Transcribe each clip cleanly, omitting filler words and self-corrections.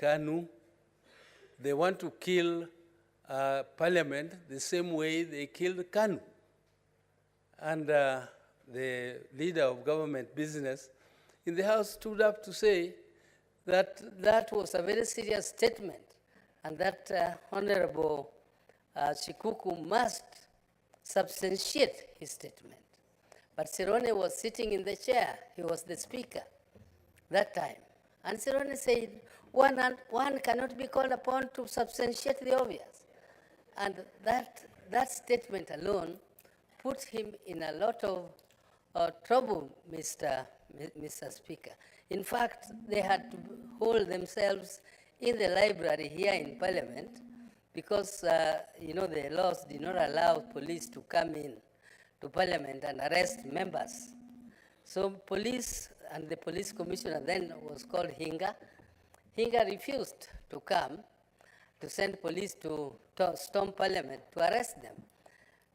KANU. They want to kill Parliament the same way they killed KANU. And the leader of government business in the House stood up to say that that was a very serious statement, and that Honorable Shikuku must substantiate his statement. But Sirone was sitting in the chair. He was the speaker that time. And Sirone said, one cannot be called upon to substantiate the obvious. And that statement alone put him in a lot of trouble, Mr. Speaker. In fact, they had to hold themselves in the library here in Parliament because, the laws did not allow police to come in to Parliament and arrest members. So police and the police commissioner then was called Hinga. Hinga refused to come to send police to storm Parliament to arrest them.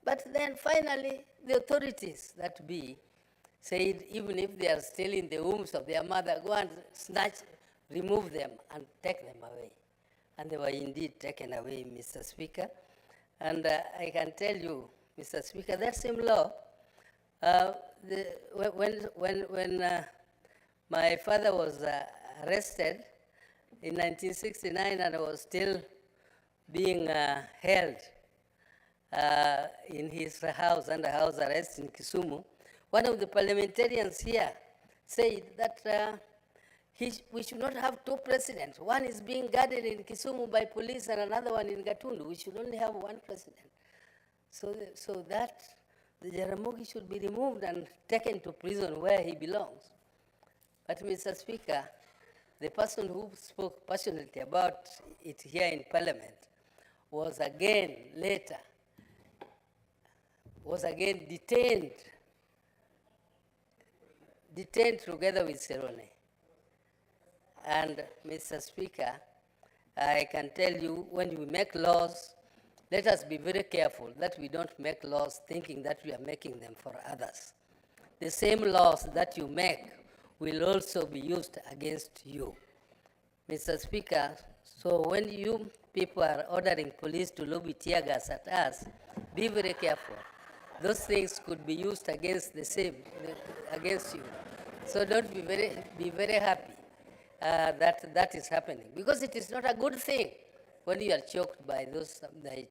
But then finally, the authorities that be said even if they are still in the wombs of their mother, go and remove them and take them away. And they were indeed taken away, Mr. Speaker. And I can tell you, Mr. Speaker, that same law, when my father was arrested in 1969 and was still being held in his house, under house arrest in Kisumu, one of the parliamentarians here said that we should not have two presidents. One is being guarded in Kisumu by police and another one in Gatundu. We should only have one president. So that the Jaramogi should be removed and taken to prison where he belongs. But Mr. Speaker, the person who spoke passionately about it here in Parliament was again later, detained together with Serone. And Mr. Speaker, I can tell you, when we make laws, let us be very careful that we don't make laws thinking that we are making them for others. The same laws that you make will also be used against you. Mr. Speaker, so when you people are ordering police to lobby tear gas at us, be very careful. Those things could be used against against you. So don't be very happy that is happening, because it is not a good thing when you are choked by those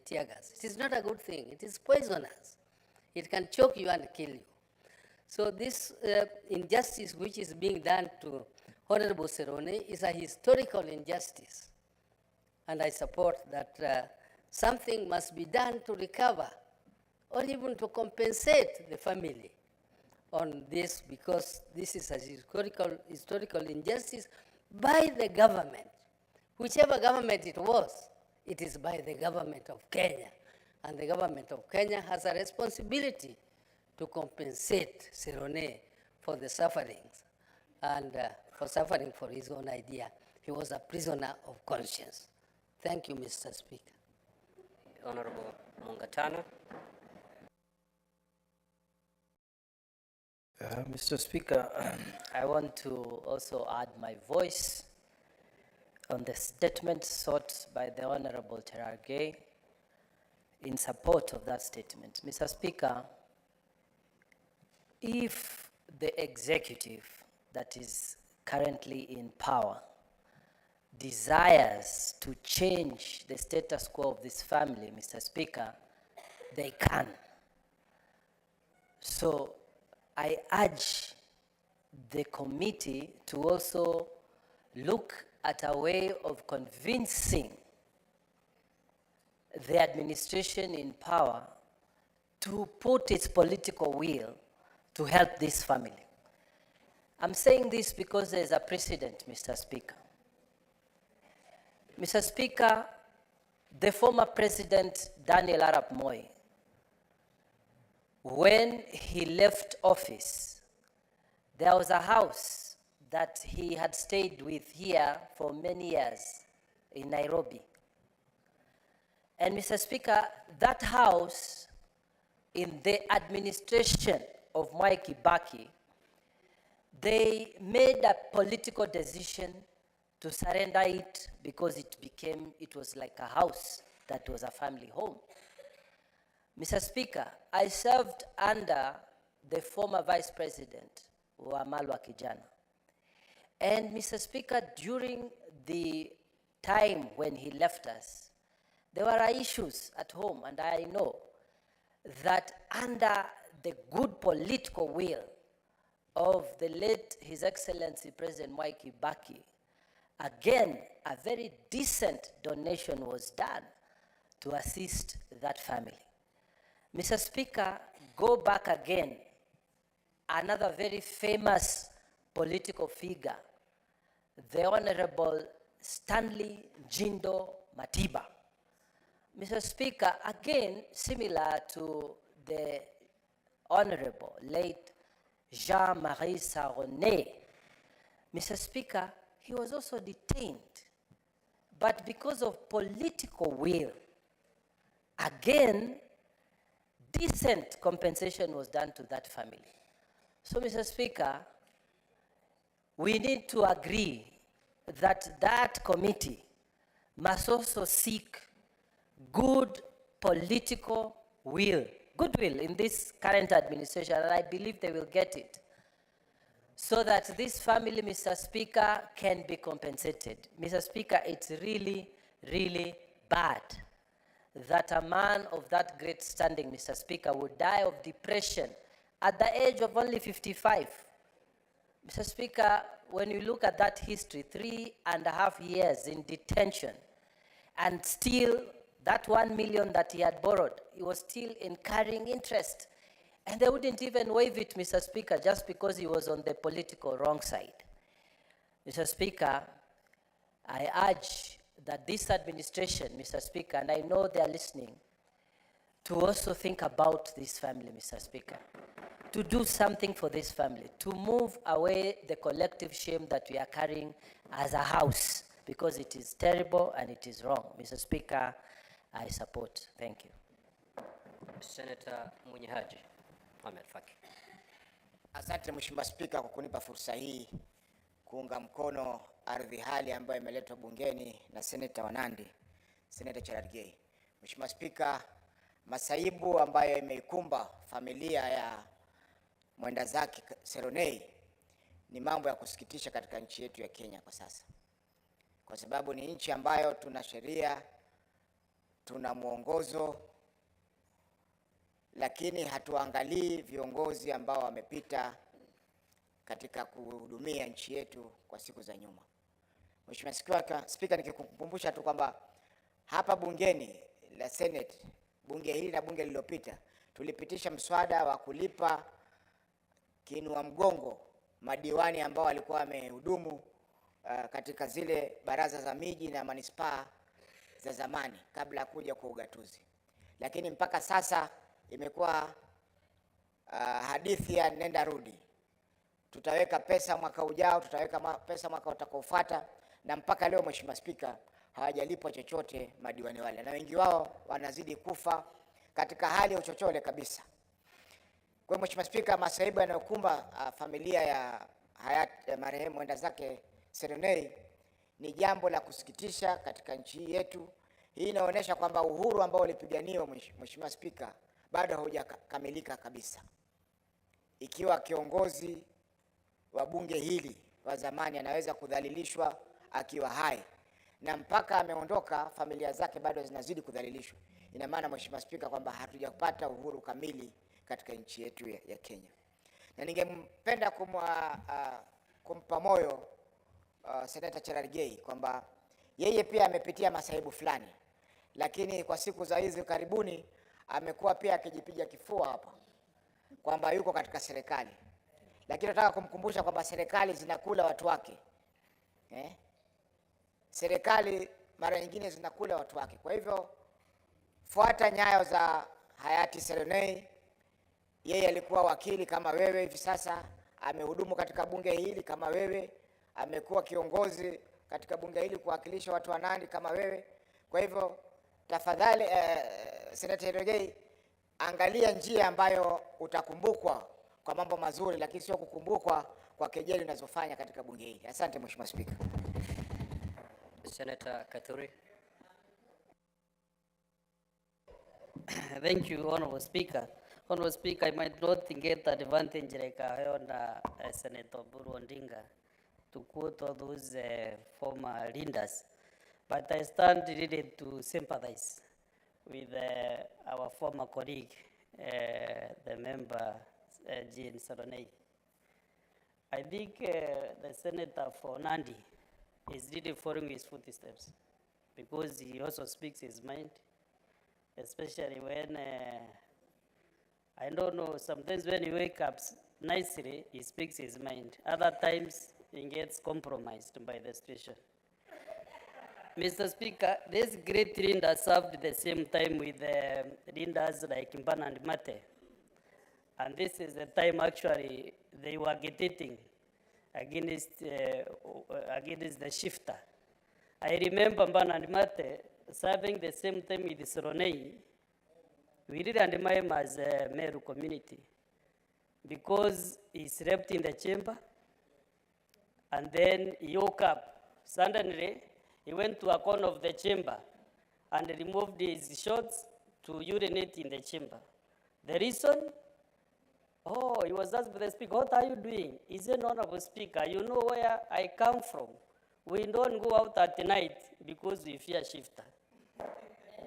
tear gas. It is not a good thing. It is poisonous. It can choke you and kill you. So this injustice which is being done to Honorable Serone is a historical injustice. And I support that something must be done to recover or even to compensate the family on this, because this is a historical injustice by the government. Whichever government it was, it is by the government of Kenya. And the government of Kenya has a responsibility to compensate Serone for the sufferings and for suffering for his own idea. He was a prisoner of conscience. Thank you, Mr. Speaker. Honorable Mungatana. Mr. Speaker, I want to also add my voice on the statement sought by the Honorable Cherargei in support of that statement. Mr. Speaker, if the executive that is currently in power desires to change the status quo of this family, Mr. Speaker, they can. So I urge the committee to also look at a way of convincing the administration in power to put its political will to help this family. I'm saying this because there's a precedent, Mr. Speaker. Mr. Speaker, the former President Daniel Arap Moi, when he left office, there was a house that he had stayed with here for many years in Nairobi. And Mr. Speaker, that house in the administration of Mwai Kibaki, they made a political decision to surrender it because it was like a house that was a family home. Mr. Speaker, I served under the former Vice President, Wamalwa Kijana. And Mr. Speaker, during the time when he left us, there were issues at home, and I know that under the good political will of the late His Excellency President Mwai Kibaki, again, a very decent donation was done to assist that family. Mr. Speaker, go back again, another very famous political figure, the Honorable Stanley Jindo Matiba. Mr. Speaker, again, similar to the Honorable late Jean-Marie Saronnet, Mr. Speaker, he was also detained. But because of political will, again, decent compensation was done to that family. So, Mr. Speaker, we need to agree that that committee must also seek good political will, goodwill in this current administration, and I believe they will get it, so that this family, Mr. Speaker, can be compensated. Mr. Speaker, it's really, really bad that a man of that great standing, Mr. Speaker, would die of depression at the age of only 55. Mr. Speaker, when you look at that history, 3.5 years in detention, and still that 1 million that he had borrowed, he was still incurring interest. And they wouldn't even waive it, Mr. Speaker, just because he was on the political wrong side. Mr. Speaker, I urge that this administration, Mr. Speaker, and I know they are listening, to also think about this family, Mr. Speaker, to do something for this family, to move away the collective shame that we are carrying as a house, because it is terrible and it is wrong. Mr. Speaker, I support. Thank you. Senator Munyahaji Ahmed Faki. Asante Mheshimiwa Spika kwa kunipa fursa hii kuunga mkono ardhi hali ambayo imeletwa bungeni na Senator wa Nandi, Senator Cherargei. Mheshimiwa Spika, masaibu ambayo imeikumba familia ya mwenda zake Seronei ni mambo ya kusikitisha katika nchi yetu ya Kenya kwa sasa. Kwa sababu ni nchi ambayo tuna sheria, tuna mwongozo, lakini hatuangalii viongozi ambao wamepita katika kuhudumia nchi yetu kwa siku za nyuma. Mheshimiwa Spika, nikikukumbusha tu kwamba hapa bungeni la Senate, bunge hili na bunge lililopita, tulipitisha mswada wa kulipa kiinua mgongo madiwani ambao walikuwa wamehudumu katika zile baraza za miji na manispaa za zamani kabla kuja kwa ugatuzi. Lakini mpaka sasa imekuwa hadithi ya nenda rudi. Tutaweka pesa mwaka ujao, tutaweka pesa mwaka utakaofuata, na mpaka leo Mheshimiwa Spika hawajalipwa chochote madiwani wale, na wengi wao wanazidi kufa katika hali ya uchochole kabisa. Kwa Mheshimiwa Spika, masaibu yanayokumba familia ya hayati marehemu mwenda zake Seronei ni jambo la kusikitisha katika nchi yetu. Hii inaonyesha kwamba uhuru ambao ulipiganiwa Mheshimiwa Spika bado haujakamilika kabisa. Ikiwa kiongozi wa bunge hili wa zamani anaweza kudhalilishwa akiwa hai, na mpaka ameondoka familia zake bado zinazidi kudhalilishwa, ina maana Mheshimiwa Spika kwamba hatujapata uhuru kamili katika nchi yetu ya Kenya. Na ningempenda kumpa moyo Senator Cherargei kwamba yeye pia amepitia masaibu fulani, lakini kwa siku za hizi karibuni amekuwa pia akijipiga kifua hapa kwamba yuko katika serikali. Lakini nataka kumkumbusha kwamba serikali zinakula watu wake. Serikali mara nyingine zinakula watu wake. Kwa hivyo fuata nyayo za hayati Seronei. Yeye alikuwa wakili kama wewe, hivi sasa amehudumu katika bunge hili kama wewe, amekuwa kiongozi katika bunge hili kuwakilisha watu wa Nandi kama wewe. Kwa hivyo tafadhali Senator Cherargei, angalia njia ambayo utakumbukwa kwa mambo mazuri, lakini sio kukumbukwa kwa kejeli unazofanya katika bunge hili. Asante Mheshimiwa Spika. Senator Kathuri. Thank you, Honorable Speaker. Honorable Speaker, I might not get the advantage like I heard Senator Buru Ondinga to quote all those former leaders, but I stand ready to sympathize with our former colleague, the member Jean Salonei. I think the senator for Nandi is really following his footsteps because he also speaks his mind, especially when, I don't know, sometimes when he wakes up nicely, he speaks his mind. Other times, he gets compromised by the situation. Mr. Speaker, this great leader served at the same time with leaders like Mbana and Mate. And this is the time actually they were agitating against the shifter. I remember Mbana and Mate serving the same time with Soronei. We really admire him as a Meru community because he slept in the chamber and then he woke up. Suddenly, he went to a corner of the chamber and removed his shorts to urinate in the chamber. The reason? Oh, he was asked by the speaker, what are you doing? He said, Honorable Speaker, you know where I come from. We don't go out at night because we fear shifter.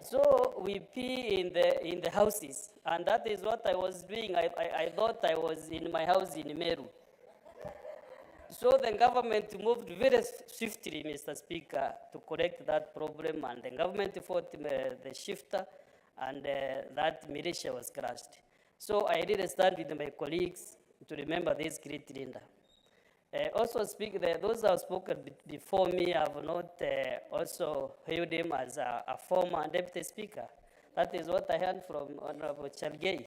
So we pee in the houses, and that is what I was doing. I thought I was in my house in Meru. So the government moved very swiftly, Mr. Speaker, to correct that problem, and the government fought the shifter, and that militia was crushed. So I did stand with my colleagues to remember this great leader. Also, those who have spoken before me have not also hailed him as a former deputy speaker. That is what I heard from Honorable Chalgei.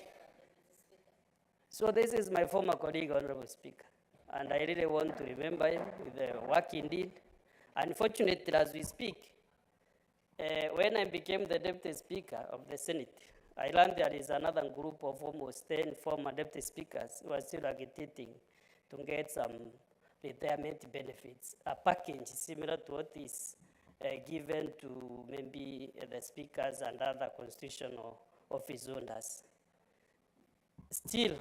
So this is my former colleague, Honorable Speaker. And I really want to remember him with the work he did. Unfortunately, as we speak, when I became the deputy speaker of the Senate, I learned there is another group of almost 10 former deputy speakers who are still agitating to get some retirement benefits, a package similar to what is given to maybe the speakers and other constitutional office holders. Still,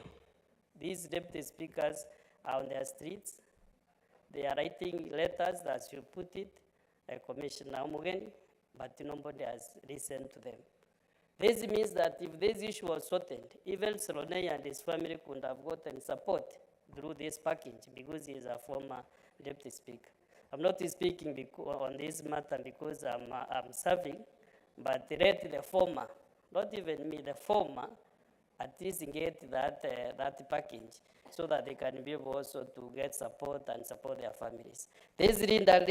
these deputy speakers are on their streets. They are writing letters, as you put it, Commissioner Omugeni, but nobody has listened to them. This means that if this issue was sorted, even Solonei and his family could have gotten support through this package because he is a former deputy speaker. I'm not speaking on this matter because I'm serving, but let the former, not even me, the former, at least get that package so that they can be able also to get support and support their families. This leader,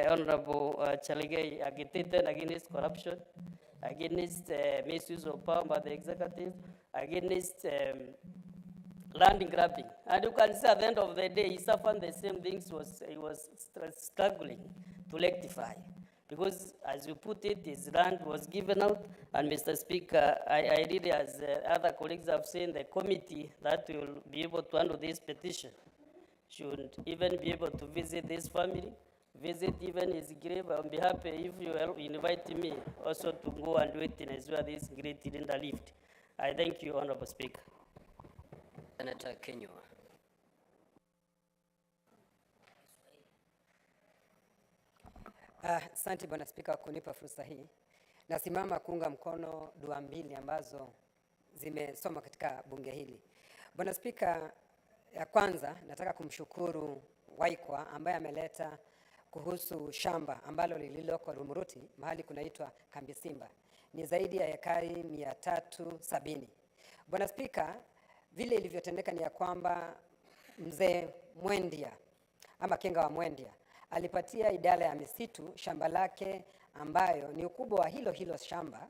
Honorable Chaligay, agitated against corruption, against misuse of power by the executive, against land grabbing. And you can see at the end of the day, he suffered the same things he was struggling to rectify. Because, as you put it, his land was given out, and Mr. Speaker, I really, as other colleagues have seen, the committee that will be able to handle this petition should even be able to visit this family, visit even his grave. I'll be happy if you invite me also to go and witness where this great leader lived. I thank you, Honorable Speaker. Senator Kenyo. Asante Bwana Spika kunipa fursa hii. Nasimama kuunga mkono dua mbili ambazo zimesoma katika bunge hili. Bwana Spika, ya kwanza nataka kumshukuru Waikwa ambaye ameleta kuhusu shamba ambalo lililoko Rumuruti, mahali kunaitwa Kambi Simba. Ni zaidi ya ekari 370. Bwana Spika, vile ilivyotendeka ni ya kwamba mzee Mwendia ama Kenga wa Mwendia alipatia idara ya misitu shamba lake ambayo ni ukubwa wa hilo shamba,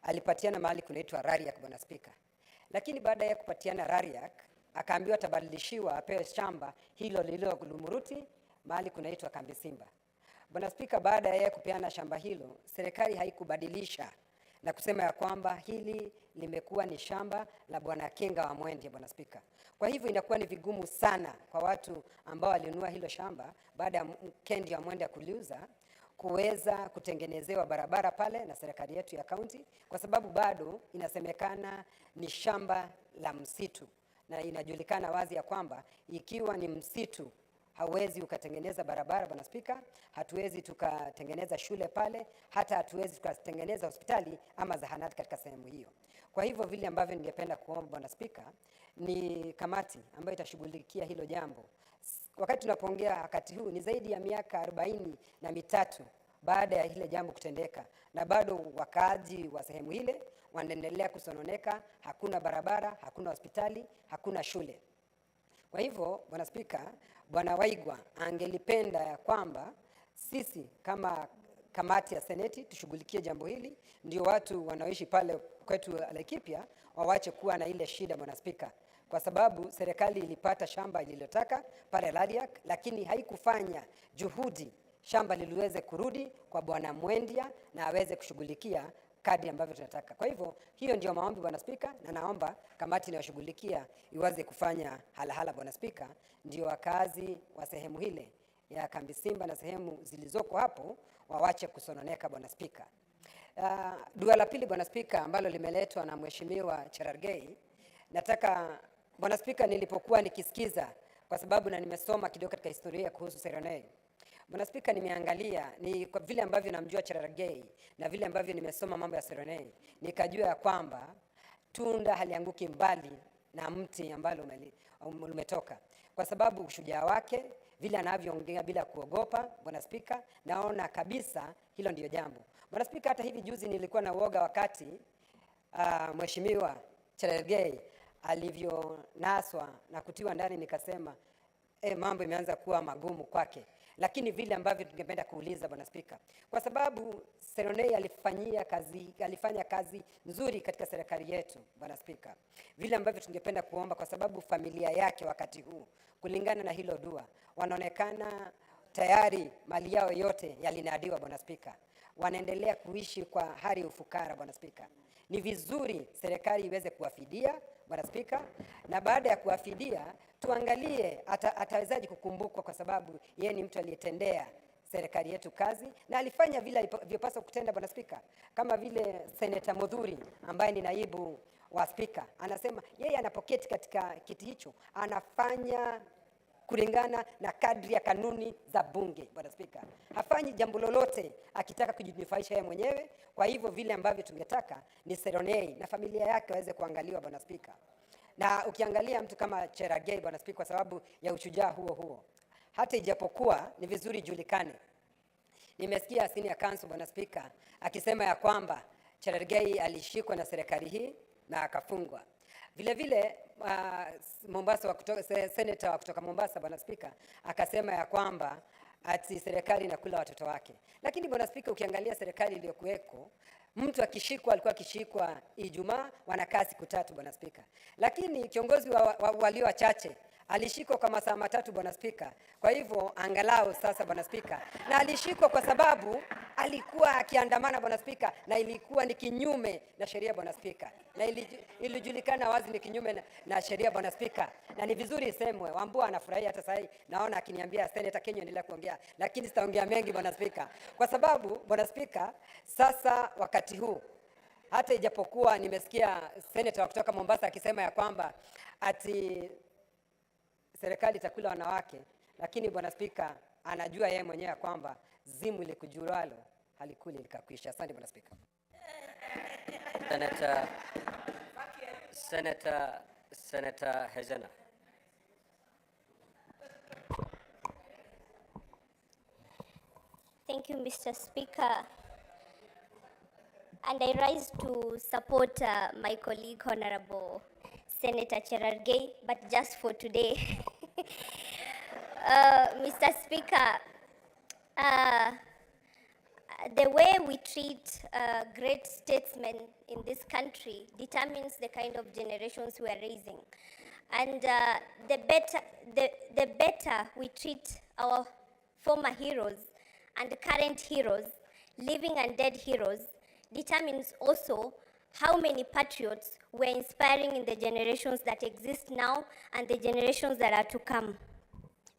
alipatiana mahali kunaitwa Rariak, Bwana Spika. Lakini baada ya kupatiana Rariak, akaambiwa tabadilishiwa apewe shamba hilo lililo Rumuruti mahali kunaitwa Kambi Simba. Bwana Spika, baada ya kupeana shamba hilo, serikali haikubadilisha na kusema ya kwamba hili limekuwa ni shamba la Bwana Kenga wa Mwendia, Bwana Spika. Kwa hivyo inakuwa ni vigumu sana kwa watu ambao walinunua hilo shamba baada ya Kendi wa Mwendia kuliuza kuweza kutengenezewa barabara pale na serikali yetu ya kaunti, kwa sababu bado inasemekana ni shamba la msitu, na inajulikana wazi ya kwamba ikiwa ni msitu hauwezi ukatengeneza barabara, Bwana Spika, hatuwezi tukatengeneza shule pale, hata hatuwezi tukatengeneza hospitali ama zahanati katika sehemu hiyo. Kwa hivyo vile ambavyo ningependa kuomba Bwana Spika ni kamati ambayo itashughulikia hilo jambo. Wakati tunapoongea wakati huu ni zaidi ya miaka 43 baada ya hile jambo kutendeka, na bado wakaaji wa sehemu ile wanaendelea kusononeka, hakuna barabara, hakuna hospitali, hakuna shule. Kwa hivyo Bwana Spika, Bwana Waigwa angelipenda ya kwamba sisi kama kamati ya Seneti tushughulikie jambo hili, ndio watu wanaoishi pale kwetu Laikipia wawache kuwa na ile shida Bwana Spika, kwa sababu serikali ilipata shamba ililotaka pale Lariak, lakini haikufanya juhudi shamba liliweze kurudi kwa Bwana Mwendia na aweze kushughulikia kadi ambavyo tunataka. Kwa hivyo hiyo ndio maombi Bwana Spika, na naomba kamati inayoshughulikia iwaze kufanya halahala Bwana Spika, ndio wakazi wa sehemu hile ya Kambi Simba na sehemu zilizoko hapo wawache kusononeka Bwana Spika. Dua la pili Bwana Spika ambalo limeletwa na Mheshimiwa Cherargei, nataka Bwana Spika, nilipokuwa nikisikiza, kwa sababu na nimesoma kidogo katika historia kuhusu Seronei, Bwana Spika, nimeangalia ni kwa vile ambavyo namjua Cherargei na vile ambavyo nimesoma mambo ya Seronei, nikajua ya kwamba tunda halianguki mbali na mti ambalo umetoka, kwa sababu ushujaa wake, vile anavyoongea bila kuogopa Bwana Spika, naona kabisa hilo ndio jambo Bwana Spika. Hata hivi juzi nilikuwa na uoga wakati Mheshimiwa Cherargei alivyonaswa na kutiwa ndani, nikasema mambo imeanza kuwa magumu kwake. Lakini vile ambavyo tungependa kuuliza Bwana Spika, kwa sababu Seronei alifanya kazi nzuri katika serikali yetu Bwana Spika, vile ambavyo tungependa kuomba, kwa sababu familia yake wakati huu kulingana na hilo dua wanaonekana tayari mali yao yote yalinadiwa Bwana Spika, wanaendelea kuishi kwa hali ufukara Bwana Spika. Ni vizuri serikali iweze kuwafidia Bwana Spika, na baada ya kuwafidia tuangalie atawezaje kukumbukwa, kwa sababu yeye ni mtu aliyetendea serikali yetu kazi na alifanya vile alivyopaswa kutenda Bwana Spika. Kama vile Senator Mudhuri ambaye ni naibu wa Spika anasema yeye anapoketi katika kiti hicho anafanya kulingana na kadri ya kanuni za bunge Bwana Spika, hafanyi jambo lolote akitaka kujinufaisha yeye mwenyewe. Kwa hivyo vile ambavyo tungetaka ni Seronei na familia yake waweze kuangaliwa Bwana Spika. Na ukiangalia mtu kama Cherargei Bwana Spika, kwa sababu ya ushujaa huo, hata ijapokuwa ni vizuri julikane, nimesikia senior counsel Bwana Spika akisema ya kwamba Cherargei alishikwa na serikali hii na akafungwa. Vile vile Mombasa senator wa kutoka Mombasa Bwana Spika akasema ya kwamba ati serikali inakula watoto wake. Lakini Bwana Spika, ukiangalia serikali iliyokuweko, mtu akishikwa alikuwa akishikwa Ijumaa, wanakaa siku 3 Bwana Spika. Lakini kiongozi walio wachache alishikwa kwa masaa 3 Bwana Spika. Kwa hivyo angalau sasa Bwana Spika, na alishikwa kwa sababu alikuwa akiandamana Bwana Spika, na ilikuwa ni kinyume na sheria Bwana Spika, na ilijulikana wazi ni kinyume na sheria Bwana Spika, na ni vizuri isemwe. Wambua anafurahia hata sasa naona akiniambia Senator Kenya endelea kuongea, lakini sitaongea mengi Bwana Spika, kwa sababu Bwana Spika sasa wakati huu, hata ijapokuwa nimesikia senator kutoka Mombasa akisema ya kwamba ati serikali itakula wanawake, lakini Bwana Spika anajua yeye mwenyewe kwamba zimu ile kujuralo halikuli likakwisha. Asante Bwana Spika. Senator Hezena. Thank you, Mr. Speaker. And I rise to support my colleague, Honorable Senator Cherargei, but just for today. Mr. Speaker, the way we treat great statesmen in this country determines the kind of generations we are raising. And the better we treat our former heroes and current heroes, living and dead heroes, determines also how many patriots we're inspiring in the generations that exist now and the generations that are to come.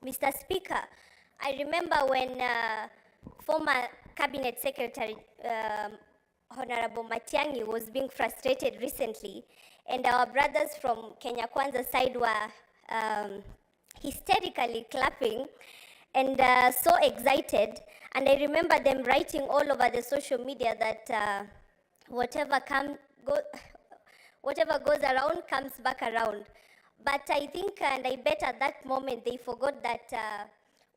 Mr. Speaker, I remember when former Cabinet Secretary Honorable Matiang'i was being frustrated recently, and our brothers from Kenya Kwanza side were hysterically clapping and so excited. And I remember them writing all over the social media that whatever goes around comes back around. But I think, and I bet at that moment they forgot that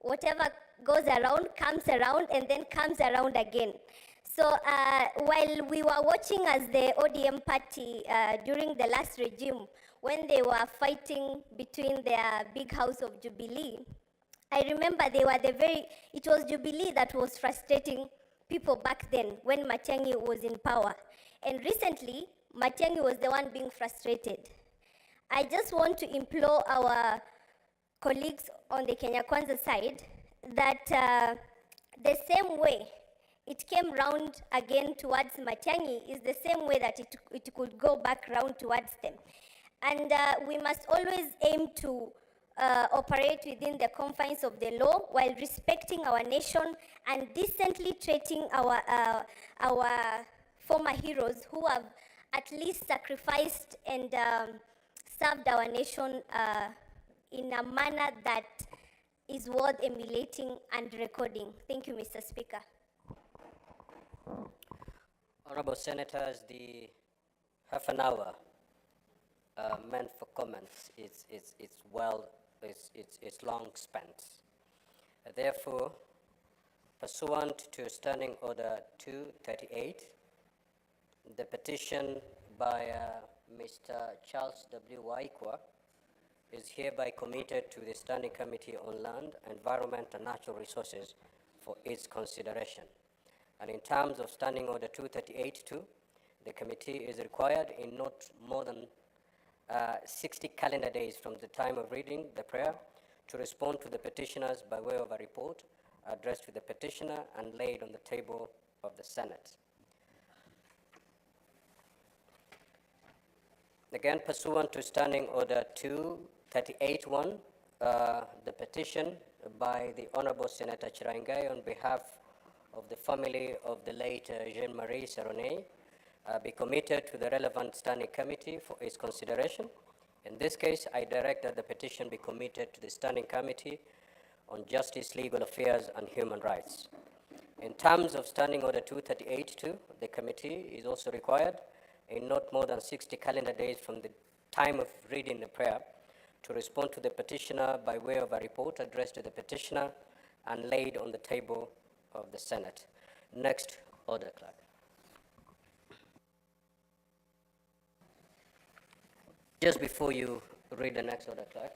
whatever goes around comes around and then comes around again. So while we were watching as the ODM party during the last regime, when they were fighting between their big house of Jubilee, I remember it was Jubilee that was frustrating people back then when Matiang'i was in power. And recently, Matiang'i was the one being frustrated. I just want to implore our colleagues on the Kenya Kwanza side that the same way it came round again towards Matiang'i is the same way that it could go back round towards them. And we must always aim to operate within the confines of the law while respecting our nation and decently treating our former heroes who have at least sacrificed and served our nation in a manner that is worth emulating and recording. Thank you, Mr. Speaker. Honorable Senators, the half an hour meant for comments it's long spent. Therefore, pursuant to Standing Order 238, the petition by Mr. Charles W. Waikwa is hereby committed to the Standing Committee on Land, Environment and Natural Resources for its consideration. And in terms of Standing Order 238-2, the committee is required in not more than 60 calendar days from the time of reading the prayer to respond to the petitioners by way of a report addressed to the petitioner and laid on the table of the Senate. Again, pursuant to Standing Order 238-1, the petition by the Honorable Senator Chirangai on behalf of the family of the late Jean-Marie Seroney be committed to the relevant Standing Committee for its consideration. In this case, I direct that the petition be committed to the Standing Committee on Justice, Legal Affairs and Human Rights. In terms of Standing Order 238-2, the committee is also required in not more than 60 calendar days from the time of reading the prayer to respond to the petitioner by way of a report addressed to the petitioner and laid on the table of the Senate. Next, Order Clerk. Just before you read the next Order Clerk,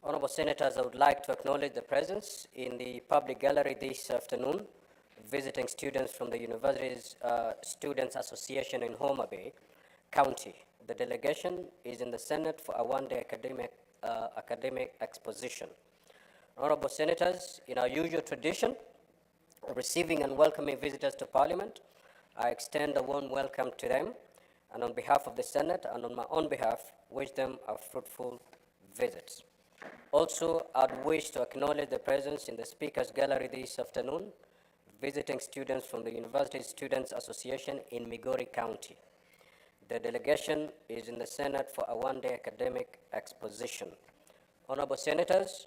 Honorable Senators, I would like to acknowledge the presence in the public gallery this afternoon visiting students from the University's Students Association in Homa Bay County. The delegation is in the Senate for a one-day academic exposition. Honorable Senators, in our usual tradition of receiving and welcoming visitors to Parliament, I extend a warm welcome to them, and on behalf of the Senate and on my own behalf, wish them a fruitful visit. Also, I'd wish to acknowledge the presence in the Speaker's Gallery this afternoon, visiting students from the University Students Association in Migori County. The delegation is in the Senate for a one-day academic exposition. Honorable Senators,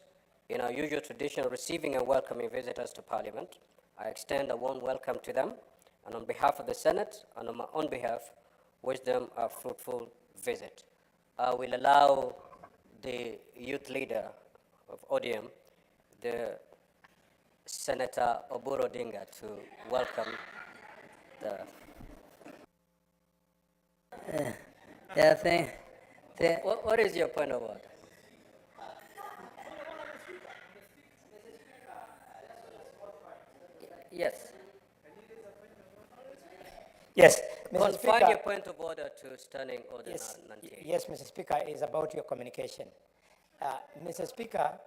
in our usual tradition of receiving and welcoming visitors to Parliament, I extend a warm welcome to them, and on behalf of the Senate and on my own behalf, wish them a fruitful visit. I will allow the youth leader of ODM, the Senator Oburu Odinga, to welcome the... What is your point of order? Yes. Yes, Mr. Confine Speaker. your point of order to Standing Order Yes, 98. yes, Mr. Speaker, is about your communication. Mr. Speaker,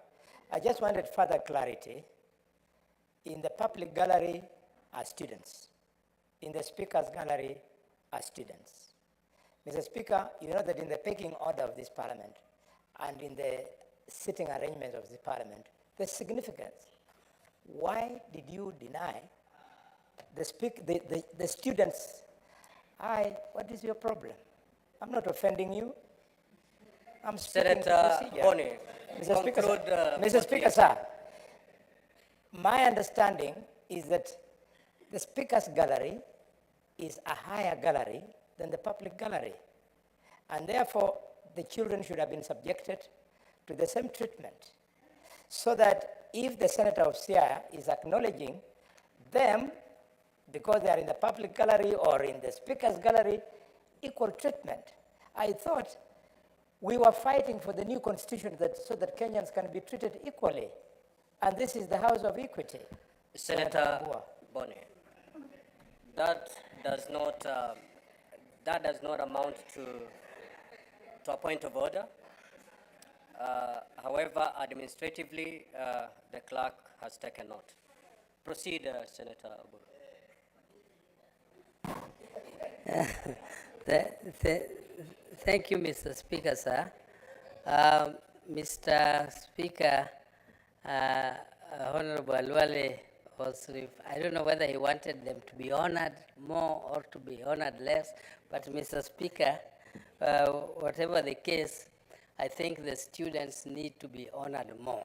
I just wanted further clarity. In the public gallery are students. In the Speaker's gallery are students. Mr. Speaker, you know that in the pecking order of this Parliament and in the sitting arrangements of this Parliament, there's significance. why did you deny the students? What is your problem? I'm not offending you. I'm speaking Senator procedure. Boni, Mr. Speaker, conclude, sir. Mr. what Speaker, you- sir, my understanding is that the Speaker's gallery is a higher gallery than the public gallery. And therefore, the children should have been subjected to the same treatment. So that if the Senator of Siaya is acknowledging them because they are in the public gallery or in the Speaker's gallery, equal treatment. I thought we were fighting for the new constitution so that Kenyans can be treated equally. And this is the house of equity. Senator Boni, that does not amount to a point of order. However, administratively, the clerk has taken note. Proceed, Senator Oburu. Thank you, Mr. Speaker, sir. Mr. Speaker, Honorable Alwale I don't know whether he wanted them to be honored more or to be honored less, but Mr. Speaker, whatever the case, I think the students need to be honored more.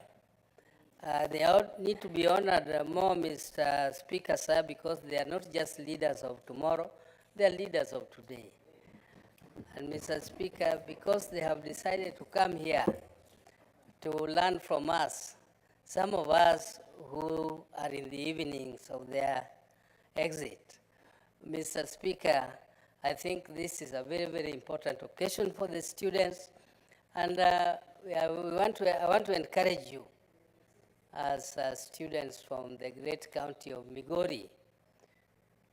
They need to be honored more, Mr. Speaker, sir, because they are not just leaders of tomorrow, they are leaders of today. And Mr. Speaker, because they have decided to come here to learn from us, some of us who are in the evenings of their exit, Mr. Speaker, I think this is a very, very important occasion for the students, and I want to encourage you as students from the great county of Migori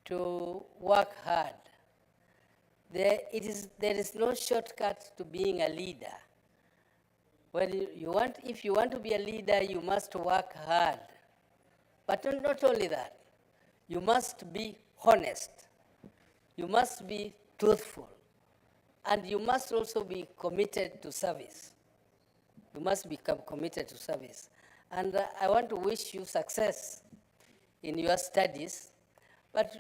to work hard. There is no shortcut to being a leader. If you want to be a leader, you must work hard. But not only that, you must be honest. You must be truthful. And you must also be committed to service. You must become committed to service. And I want to wish you success in your studies. But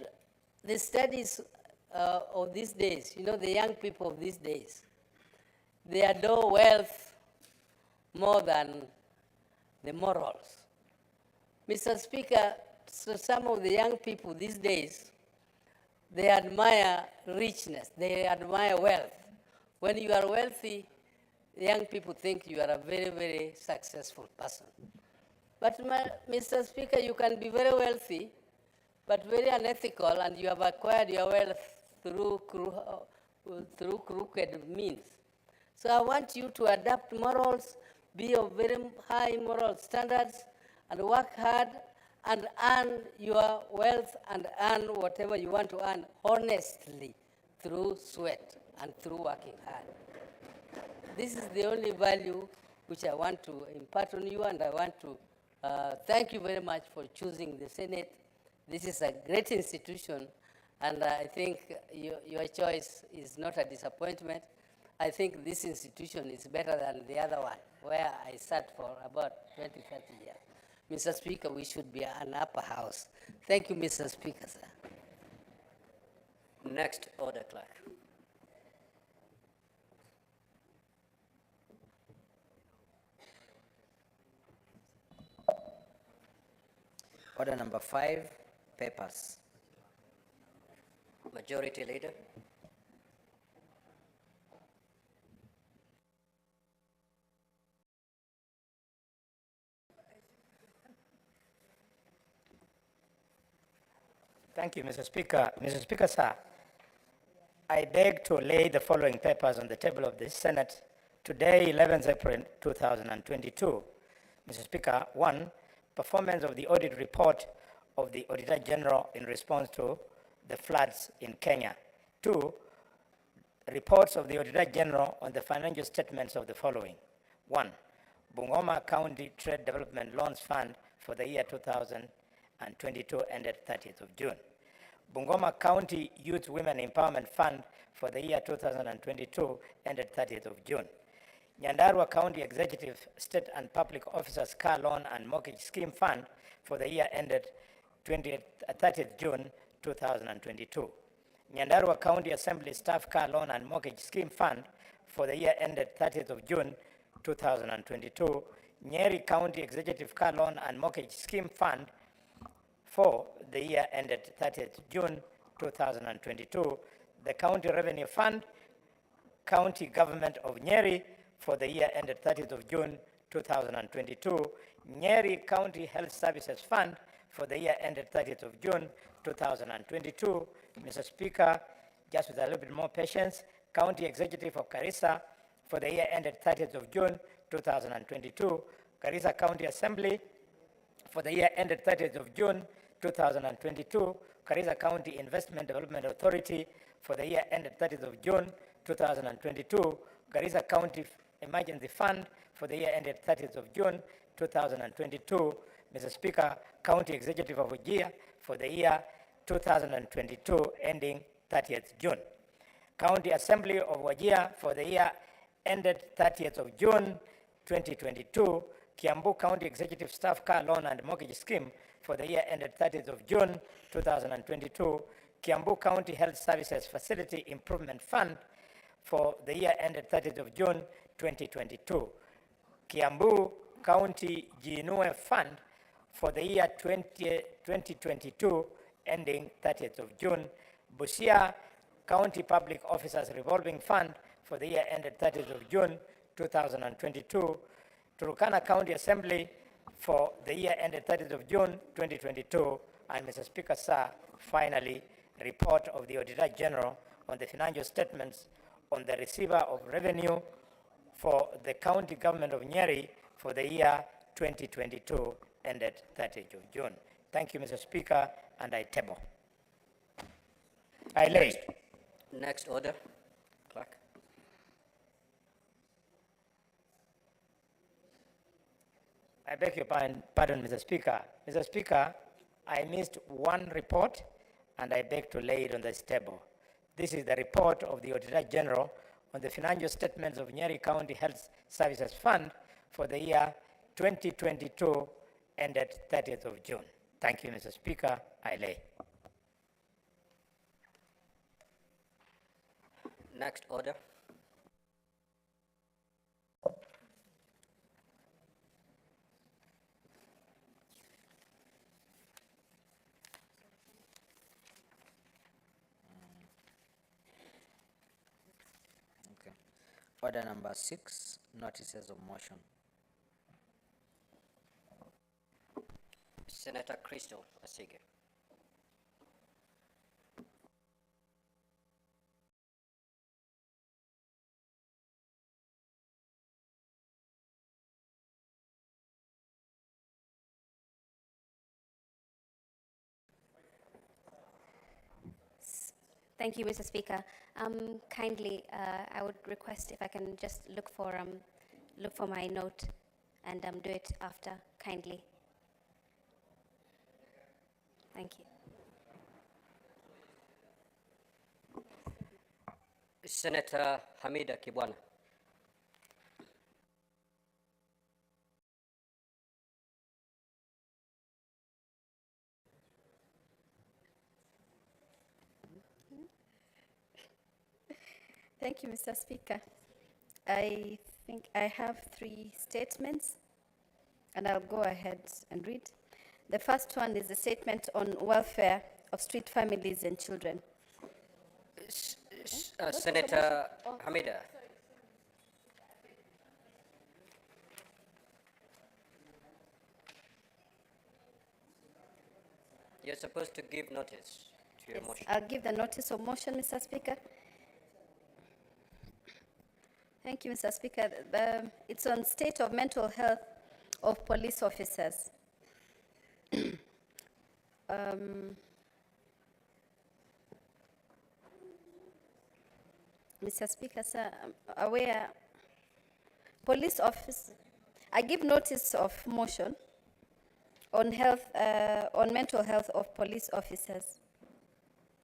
the studies of these days, the young people of these days, they adore wealth more than the morals. Mr. Speaker, so some of the young people these days, they admire richness, they admire wealth. When you are wealthy, young people think you are a very, very successful person. But Mr. Speaker, you can be very wealthy, but very unethical, and you have acquired your wealth through crooked means. So I want you to adapt morals, be of very high moral standards, and work hard and earn your wealth and earn whatever you want to earn honestly through sweat and through working hard. This is the only value which I want to impart on you, and I want to thank you very much for choosing the Senate. This is a great institution, and I think your choice is not a disappointment. I think this institution is better than the other one, where I sat for about 20, 30 years. Mr. Speaker, we should be an upper house. Thank you, Mr. Speaker, sir. Next order, clerk. Order number 5, papers. Majority Leader. Thank you, Mr. Speaker. Mr. Speaker, sir, I beg to lay the following papers on the table of the Senate today, 11th April 2022. Mr. Speaker, 1, performance of the audit report of the Auditor General in response to the floods in Kenya. 2, reports of the Auditor General on the financial statements of the following. 1, Bungoma County Trade Development Loans Fund for the year 2022 ended 30th of June. Bungoma County Youth Women Empowerment Fund for the year 2022 ended 30th of June. Nyandarua County Executive State and Public Officers Car Loan and Mortgage Scheme Fund for the year ended 30th June 2022. Nyandarua County Assembly Staff Car Loan and Mortgage Scheme Fund for the year ended 30th of June 2022. Nyeri County Executive Car Loan and Mortgage Scheme Fund for the year ended 30th June 2022. The County Revenue Fund, County Government of Nyeri for the year ended 30th of June 2022. Nyeri County Health Services Fund for the year ended 30th of June 2022. Mr. Speaker, just with a little bit more patience, County Executive of Garissa for the year ended 30th of June 2022. Garissa County Assembly for the year ended 30th of June 2022. Garissa County Investment Development Authority for the year ended 30th of June 2022. Garissa County Emergency Fund for the year ended 30th of June 2022. Mr. Speaker, County Executive of Wajir for the year 2022 ending 30th June. County Assembly of Wajir for the year ended 30th of June 2022. Kiambu County Executive Staff Car Loan and Mortgage Scheme for the year ended 30th of June 2022. Kiambu County Health Services Facility Improvement Fund for the year ended 30th of June 2022. Kiambu County Jinue Fund for the year 2022 ending 30th of June. Busia County Public Officers Revolving Fund for the year ended 30th of June 2022. Turkana County Assembly for the year ended 30th of June 2022. And Mr. Speaker, sir, finally, report of the Auditor General on the financial statements on the receiver of revenue for the County Government of Nyeri for the year 2022 ended 30th of June. Thank you, Mr. Speaker, and I table. I lay. Next order, clerk. I beg your pardon, Mr. Speaker. Mr. Speaker, I missed one report and I beg to lay it on this table. This is the report of the Auditor General on the financial statements of Nyeri County Health Services Fund for the year 2022 ended 30th of June. Thank you, Mr. Speaker. I lay. Next order. Okay. Order number 6, notices of motion. Senator Crystal Asige. Thank you, Mr. Speaker. Kindly, I would request if I can just look for my note and do it after, kindly. Thank you. Senator Hamida Kibwana. Thank you, Mr. Speaker. I think I have 3 statements, and I'll go ahead and read. The first one is a statement on welfare of street families and children. Senator Hamida. You're supposed to give notice to your motion. I'll give the notice of motion, Mr. Speaker. Thank you, Mr. Speaker. It's on state of mental health of police officers. Mr. Speaker, sir, I'm aware, police office, I give notice of motion on health, on mental health of police officers.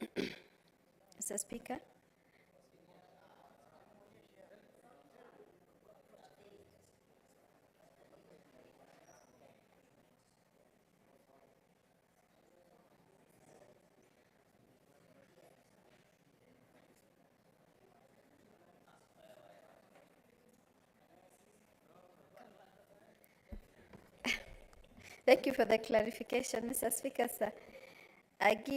Mr. Speaker. Thank you for the clarification, Mr. Speaker, sir. I give